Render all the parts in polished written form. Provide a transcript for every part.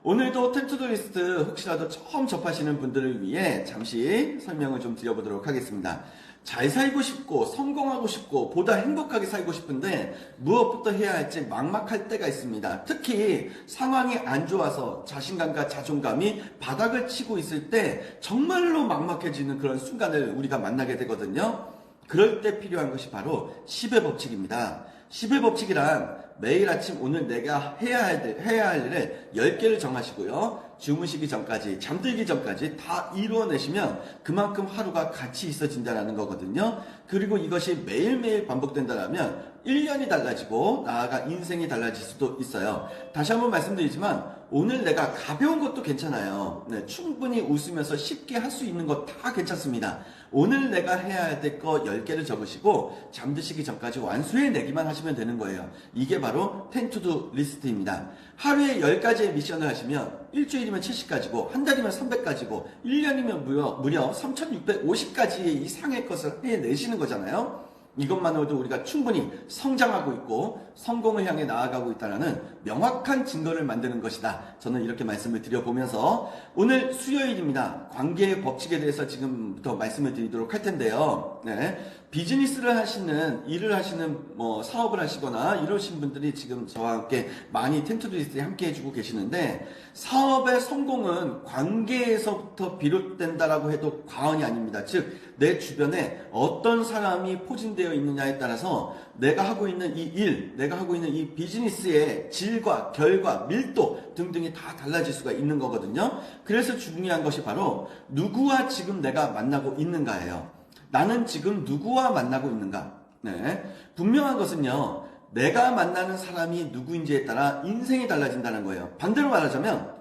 오늘도 텐투도리스트 혹시라도 처음 접하시는 분들을 위해 잠시 설명을 좀 드려보도록 하겠습니다. 잘 살고 싶고 성공하고 싶고 보다 행복하게 살고 싶은데 무엇부터 해야 할지 막막할 때가 있습니다. 특히 상황이 안 좋아서 자신감과 자존감이 바닥을 치고 있을 때 정말로 막막해지는 그런 순간을 우리가 만나게 되거든요. 그럴 때 필요한 것이 바로 10의 법칙입니다. 10의 법칙이란 매일 아침 오늘 내가 해야 할 일을 10개를 정하시고요. 주무시기 전까지, 잠들기 전까지 다 이루어내시면 그만큼 하루가 가치 있어진다는 거거든요. 그리고 이것이 매일매일 반복된다면 1년이 달라지고 나아가 인생이 달라질 수도 있어요. 다시 한번 말씀드리지만 오늘 내가 가벼운 것도 괜찮아요. 네, 충분히 웃으면서 쉽게 할 수 있는 거 다 괜찮습니다. 오늘 내가 해야 할 거 10개를 적으시고 잠드시기 전까지 완수해내기만 하시면 되는 거예요. 이게 바로 10to-do 리스트입니다. 하루에 10가지의 미션을 하시면 일주일이면 70가지고 한 달이면 300가지고 1년이면 무려 3650가지의 이상의 것을 해내시는 거잖아요. 이것만으로도 우리가 충분히 성장하고 있고 성공을 향해 나아가고 있다는 명확한 증거를 만드는 것이다. 저는 이렇게 말씀을 드려보면서 오늘 수요일입니다. 관계의 법칙에 대해서 지금부터 말씀을 드리도록 할 텐데요. 네. 비즈니스를 하시는, 일을 하시는, 사업을 하시거나 이러신 분들이 지금 저와 함께 많이 텐투리스트에 함께 해주고 계시는데 사업의 성공은 관계에서부터 비롯된다라고 해도 과언이 아닙니다. 즉, 내 주변에 어떤 사람이 포진되어 있느냐에 따라서 내가 하고 있는 이 일, 내가 하고 있는 이 비즈니스의 질과 결과, 밀도 등등이 다 달라질 수가 있는 거거든요. 그래서 중요한 것이 바로 누구와 지금 내가 만나고 있는가예요. 나는 지금 누구와 만나고 있는가? 네. 분명한 것은요, 내가 만나는 사람이 누구인지에 따라 인생이 달라진다는 거예요. 반대로 말하자면,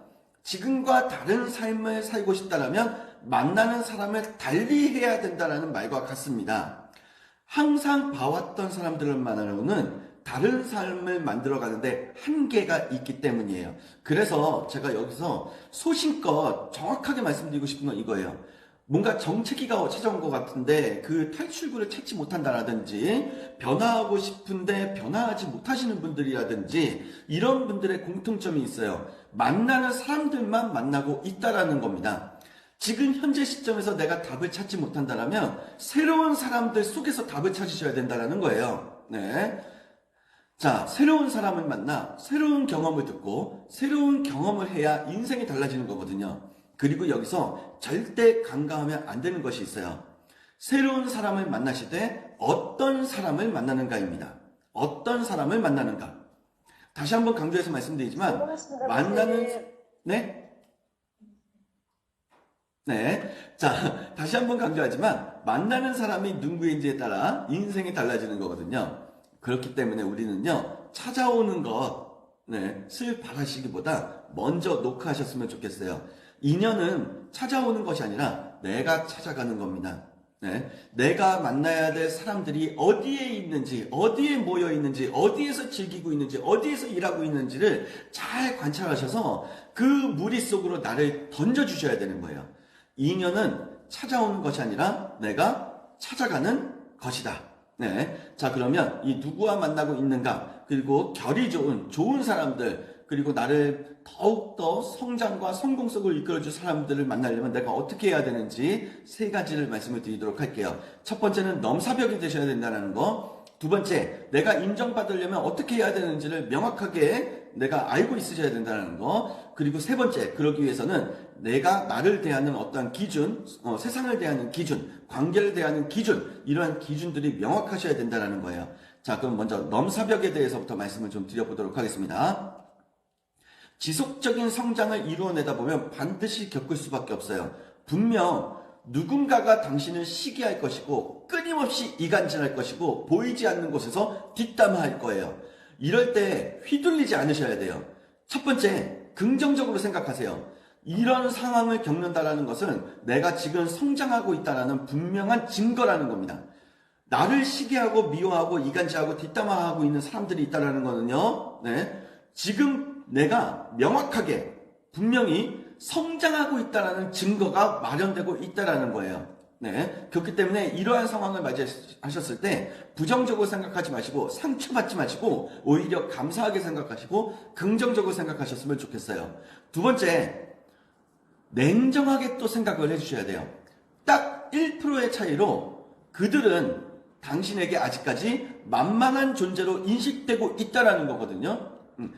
지금과 다른 삶을 살고 싶다면 만나는 사람을 달리 해야 된다는 말과 같습니다. 항상 봐왔던 사람들만으로는 다른 삶을 만들어가는데 한계가 있기 때문이에요. 그래서 제가 여기서 소신껏 정확하게 말씀드리고 싶은 건 이거예요. 뭔가 정체기가 찾아온 것 같은데 그 탈출구를 찾지 못한다라든지 변화하고 싶은데 변화하지 못하시는 분들이라든지 이런 분들의 공통점이 있어요. 만나는 사람들만 만나고 있다라는 겁니다. 지금 현재 시점에서 내가 답을 찾지 못한다면 새로운 사람들 속에서 답을 찾으셔야 된다는 거예요. 네. 자, 새로운 사람을 만나 새로운 경험을 듣고 새로운 경험을 해야 인생이 달라지는 거거든요. 그리고 여기서 절대 간과하면 안 되는 것이 있어요. 새로운 사람을 만나실 때 어떤 사람을 만나는가입니다. 어떤 사람을 만나는가. 다시 한번 강조해서 말씀드리지만 네? 네. 자, 다시 한번 강조하지만 만나는 사람이 누구인지에 따라 인생이 달라지는 거거든요. 그렇기 때문에 우리는요, 찾아오는 것을 바라시기보다 먼저 노크하셨으면 좋겠어요. 인연은 찾아오는 것이 아니라 내가 찾아가는 겁니다. 네. 내가 만나야 될 사람들이 어디에 있는지, 어디에 모여 있는지, 어디에서 즐기고 있는지, 어디에서 일하고 있는지를 잘 관찰하셔서 그 무리 속으로 나를 던져주셔야 되는 거예요. 인연은 찾아오는 것이 아니라 내가 찾아가는 것이다. 네. 자, 그러면 이 누구와 만나고 있는가, 그리고 결이 좋은 사람들, 그리고 나를 더욱더 성장과 성공 속으로 이끌어줄 사람들을 만나려면 내가 어떻게 해야 되는지 3가지를 말씀을 드리도록 할게요. 첫 번째는 넘사벽이 되셔야 된다는 거. 두 번째, 내가 인정받으려면 어떻게 해야 되는지를 명확하게 내가 알고 있으셔야 된다는 거. 그리고 세 번째, 그러기 위해서는 내가 나를 대하는 어떠한 기준, 세상을 대하는 기준, 관계를 대하는 기준, 이러한 기준들이 명확하셔야 된다는 거예요. 자, 그럼 먼저 넘사벽에 대해서부터 말씀을 좀 드려보도록 하겠습니다. 지속적인 성장을 이루어내다 보면 반드시 겪을 수밖에 없어요. 분명 누군가가 당신을 시기할 것이고 끊임없이 이간질할 것이고 보이지 않는 곳에서 뒷담화할 거예요. 이럴 때 휘둘리지 않으셔야 돼요. 첫 번째, 긍정적으로 생각하세요. 이런 상황을 겪는다는 것은 내가 지금 성장하고 있다는 분명한 증거라는 겁니다. 나를 시기하고 미워하고 이간질하고 뒷담화하고 있는 사람들이 있다는 거는요. 네, 지금 내가 명확하게 분명히 성장하고 있다는 증거가 마련되고 있다는 거예요. 네. 그렇기 때문에 이러한 상황을 맞이하셨을 때 부정적으로 생각하지 마시고 상처받지 마시고 오히려 감사하게 생각하시고 긍정적으로 생각하셨으면 좋겠어요. 두 번째, 냉정하게 또 생각을 해주셔야 돼요. 딱 1%의 차이로 그들은 당신에게 아직까지 만만한 존재로 인식되고 있다라는 거거든요.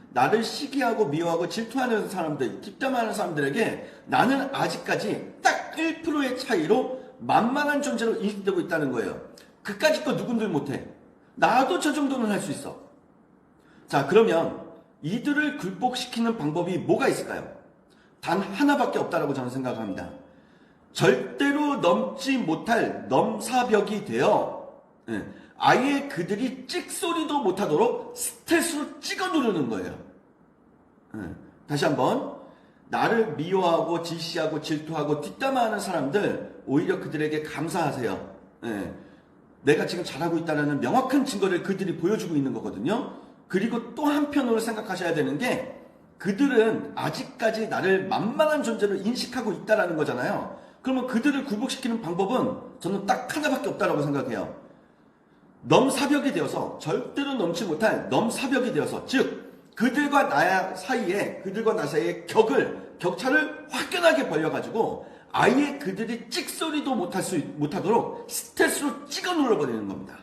나를 시기하고 미워하고 질투하는 사람들, 뒷담화하는 사람들에게 나는 아직까지 딱 1%의 차이로 만만한 존재로 인식되고 있다는 거예요. 그까짓 거 누군들 못해. 나도 저 정도는 할 수 있어. 자, 그러면 이들을 굴복시키는 방법이 뭐가 있을까요? 단 하나밖에 없다라고 저는 생각합니다. 절대로 넘지 못할 넘사벽이 되어 아예 그들이 찍소리도 못하도록 스트레스로 찍어 누르는 거예요. 다시 한번, 나를 미워하고 질시하고 질투하고 뒷담화하는 사람들 오히려 그들에게 감사하세요. 내가 지금 잘하고 있다는 명확한 증거를 그들이 보여주고 있는 거거든요. 그리고 또 한편으로 생각하셔야 되는 게 그들은 아직까지 나를 만만한 존재로 인식하고 있다는 거잖아요. 그러면 그들을 굴복시키는 방법은 저는 딱 하나밖에 없다고 생각해요. 넘사벽이 되어서, 절대로 넘지 못할 넘사벽이 되어서, 즉 그들과 나 사이에 격차를 확연하게 벌려가지고 아예 그들이 찍소리도 못하도록 스트레스로 찍어 눌러버리는 겁니다.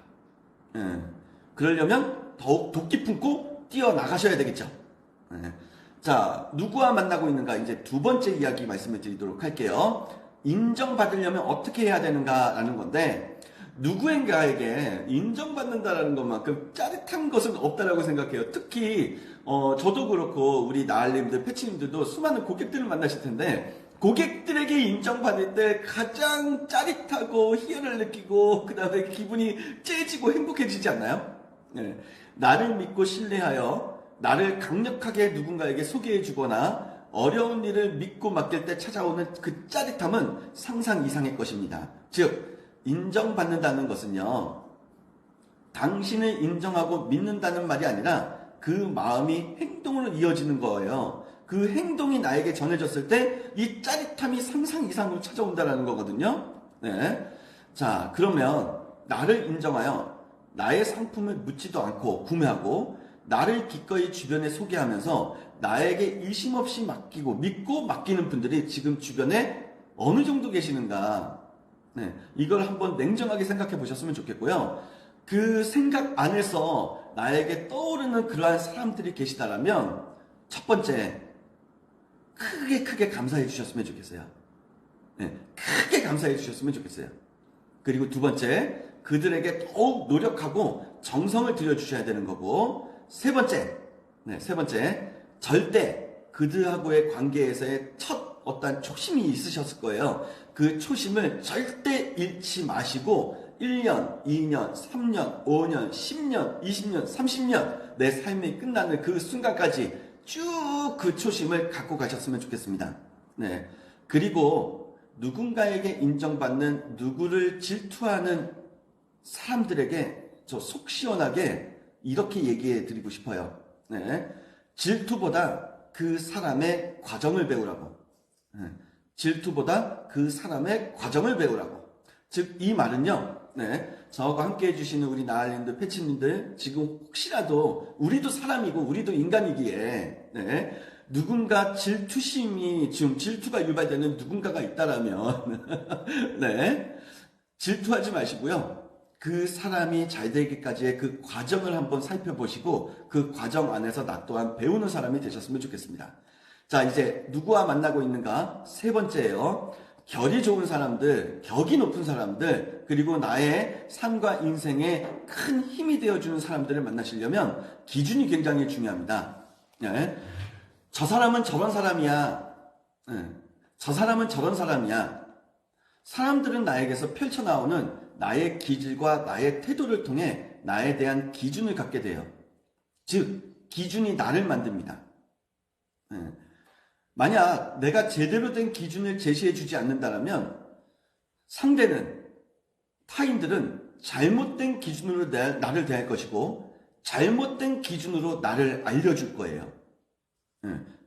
그러려면 더욱 도끼 품고 뛰어나가셔야 되겠죠. 자, 누구와 만나고 있는가, 이제 두 번째 이야기 말씀을 드리도록 할게요. 인정받으려면 어떻게 해야 되는가라는 건데, 누구인가에게 인정받는다라는 것만큼 짜릿한 것은 없다라고 생각해요. 특히 저도 그렇고 우리 나알님들, 패치님들도 수많은 고객들을 만나실 텐데, 고객들에게 인정받을 때 가장 짜릿하고 희열을 느끼고 그 다음에 기분이 째지고 행복해지지 않나요? 네. 나를 믿고 신뢰하여 나를 강력하게 누군가에게 소개해주거나 어려운 일을 믿고 맡길 때 찾아오는 그 짜릿함은 상상 이상의 것입니다. 즉 인정받는다는 것은요, 당신을 인정하고 믿는다는 말이 아니라 그 마음이 행동으로 이어지는 거예요. 그 행동이 나에게 전해졌을 때 이 짜릿함이 상상 이상으로 찾아온다는 거거든요. 네. 자, 그러면 나를 인정하여 나의 상품을 묻지도 않고 구매하고 나를 기꺼이 주변에 소개하면서 나에게 일심 없이 믿고 맡기는 분들이 지금 주변에 어느 정도 계시는가. 네, 이걸 한번 냉정하게 생각해 보셨으면 좋겠고요. 그 생각 안에서 나에게 떠오르는 그러한 사람들이 계시다라면 첫 번째, 크게 감사해 주셨으면 좋겠어요. 네, 크게 감사해 주셨으면 좋겠어요. 그리고 두 번째, 그들에게 더욱 노력하고 정성을 들여주셔야 되는 거고, 세 번째, 절대 그들하고의 관계에서의 첫 어떤 초심이 있으셨을 거예요. 그 초심을 절대 잃지 마시고 1년, 2년, 3년, 5년, 10년, 20년, 30년 내 삶이 끝나는 그 순간까지 쭉 그 초심을 갖고 가셨으면 좋겠습니다. 네. 그리고 누군가에게 인정받는, 누구를 질투하는 사람들에게 저 속 시원하게 이렇게 얘기해 드리고 싶어요. 네. 질투보다 그 사람의 과정을 배우라고. 질투보다 그 사람의 과정을 배우라고. 즉, 이 말은요, 저하고 함께 해주시는 우리 나알님들, 패치님들, 지금 혹시라도 우리도 사람이고 우리도 인간이기에, 누군가 질투심이, 지금 질투가 유발되는 누군가가 있다라면, 질투하지 마시고요. 그 사람이 잘 되기까지의 그 과정을 한번 살펴보시고 그 과정 안에서 나 또한 배우는 사람이 되셨으면 좋겠습니다. 자, 이제 누구와 만나고 있는가? 세 번째예요. 결이 좋은 사람들, 격이 높은 사람들, 그리고 나의 삶과 인생에 큰 힘이 되어주는 사람들을 만나시려면 기준이 굉장히 중요합니다. 저 사람은 저런 사람이야. 저 사람은 저런 사람이야. 사람들은 나에게서 펼쳐나오는 나의 기질과 나의 태도를 통해 나에 대한 기준을 갖게 돼요. 즉, 기준이 나를 만듭니다. 만약 내가 제대로 된 기준을 제시해주지 않는다면 상대는, 타인들은 잘못된 기준으로 나를 대할 것이고 잘못된 기준으로 나를 알려줄 거예요.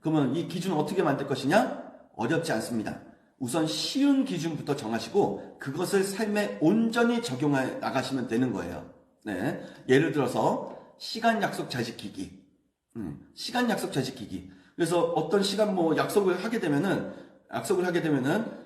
그러면 이 기준을 어떻게 만들 것이냐? 어렵지 않습니다. 우선 쉬운 기준부터 정하시고 그것을 삶에 온전히 적용해 나가시면 되는 거예요. 네. 예를 들어서 시간 약속 잘 지키기. 시간 약속 잘 지키기. 그래서 어떤 시간 뭐 약속을 하게 되면은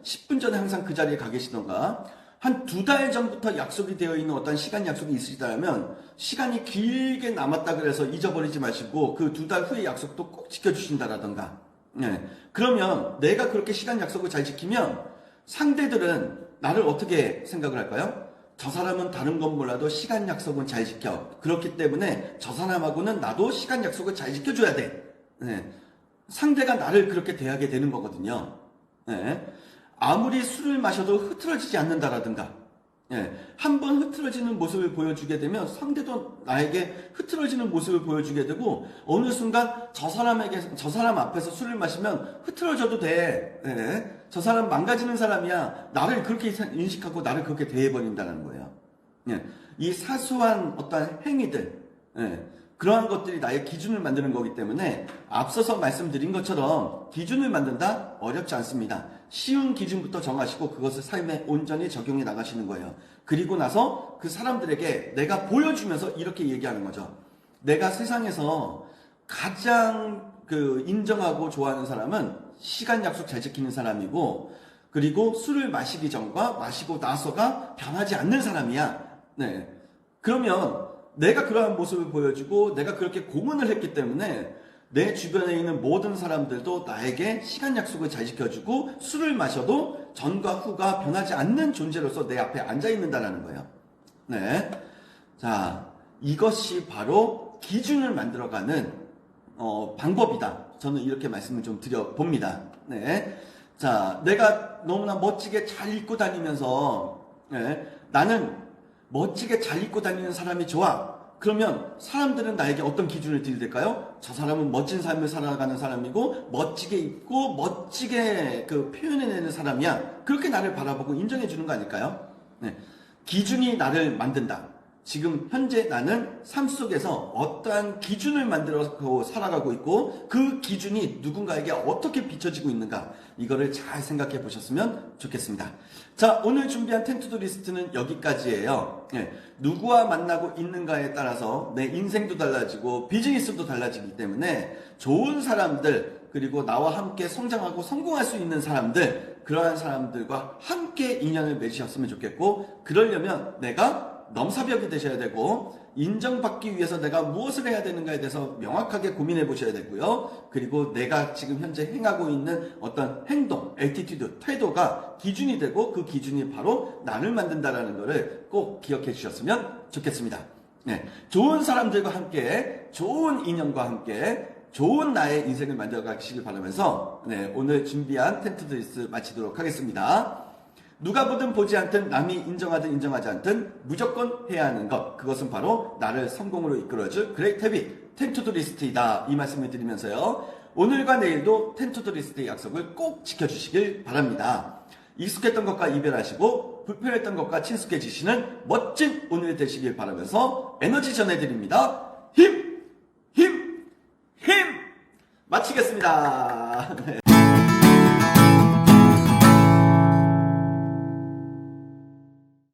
10분 전에 항상 그 자리에 가 계시던가 한 2달 전부터 약속이 되어 있는 어떤 시간 약속이 있으시다면 시간이 길게 남았다 그래서 잊어버리지 마시고 그 2달 후의 약속도 꼭 지켜주신다라던가. 네. 그러면 내가 그렇게 시간 약속을 잘 지키면 상대들은 나를 어떻게 생각을 할까요? 저 사람은 다른 건 몰라도 시간 약속은 잘 지켜. 그렇기 때문에 저 사람하고는 나도 시간 약속을 잘 지켜줘야 돼. 네. 상대가 나를 그렇게 대하게 되는 거거든요. 네. 아무리 술을 마셔도 흐트러지지 않는다라든가, 예, 한번 흐트러지는 모습을 보여주게 되면 상대도 나에게 흐트러지는 모습을 보여주게 되고 어느 순간 저 사람 앞에서 술을 마시면 흐트러져도 돼. 예, 저 사람 망가지는 사람이야. 나를 그렇게 인식하고 나를 그렇게 대해버린다는 거예요. 예, 이 사소한 어떤 행위들, 예, 그러한 것들이 나의 기준을 만드는 거기 때문에 앞서서 말씀드린 것처럼 기준을 만든다? 어렵지 않습니다. 쉬운 기준부터 정하시고 그것을 삶에 온전히 적용해 나가시는 거예요. 그리고 나서 그 사람들에게 내가 보여주면서 이렇게 얘기하는 거죠. 내가 세상에서 가장 인정하고 좋아하는 사람은 시간 약속 잘 지키는 사람이고 그리고 술을 마시기 전과 마시고 나서가 변하지 않는 사람이야. 네. 그러면 내가 그러한 모습을 보여주고 내가 그렇게 공헌을 했기 때문에 내 주변에 있는 모든 사람들도 나에게 시간 약속을 잘 지켜주고 술을 마셔도 전과 후가 변하지 않는 존재로서 내 앞에 앉아 있는다는 거예요. 네. 자, 이것이 바로 기준을 만들어가는 방법이다. 저는 이렇게 말씀을 좀 드려봅니다. 네. 자, 내가 너무나 멋지게 잘 입고 다니면서 네, 나는 멋지게 잘 입고 다니는 사람이 좋아. 그러면 사람들은 나에게 어떤 기준을 들일까요? 저 사람은 멋진 삶을 살아가는 사람이고 멋지게 입고 멋지게 표현해내는 사람이야. 그렇게 나를 바라보고 인정해 주는 거 아닐까요? 네. 기준이 나를 만든다. 지금 현재 나는 삶 속에서 어떠한 기준을 만들어서 살아가고 있고 그 기준이 누군가에게 어떻게 비춰지고 있는가 이거를 잘 생각해 보셨으면 좋겠습니다. 자, 오늘 준비한 텐투두 리스트는 여기까지예요. 네, 누구와 만나고 있는가에 따라서 내 인생도 달라지고 비즈니스도 달라지기 때문에 좋은 사람들 그리고 나와 함께 성장하고 성공할 수 있는 사람들 그러한 사람들과 함께 인연을 맺으셨으면 좋겠고 그러려면 내가 넘사벽이 되셔야 되고 인정받기 위해서 내가 무엇을 해야 되는가에 대해서 명확하게 고민해 보셔야 되고요. 그리고 내가 지금 현재 행하고 있는 어떤 행동, 애티튜드, 태도가 기준이 되고 그 기준이 바로 나를 만든다라는 것을 꼭 기억해 주셨으면 좋겠습니다. 네, 좋은 사람들과 함께 좋은 인연과 함께 좋은 나의 인생을 만들어 가시길 바라면서 네, 오늘 준비한 텐투두 리스트 마치도록 하겠습니다. 누가 보든 보지 않든 남이 인정하든 인정하지 않든 무조건 해야 하는 것 그것은 바로 나를 성공으로 이끌어줄 그레이트 헤빗 텐투두 리스트이다 이 말씀을 드리면서요 오늘과 내일도 텐투두 리스트의 약속을 꼭 지켜주시길 바랍니다. 익숙했던 것과 이별하시고 불편했던 것과 친숙해지시는 멋진 오늘 되시길 바라면서 에너지 전해드립니다. 힘! 마치겠습니다. 네.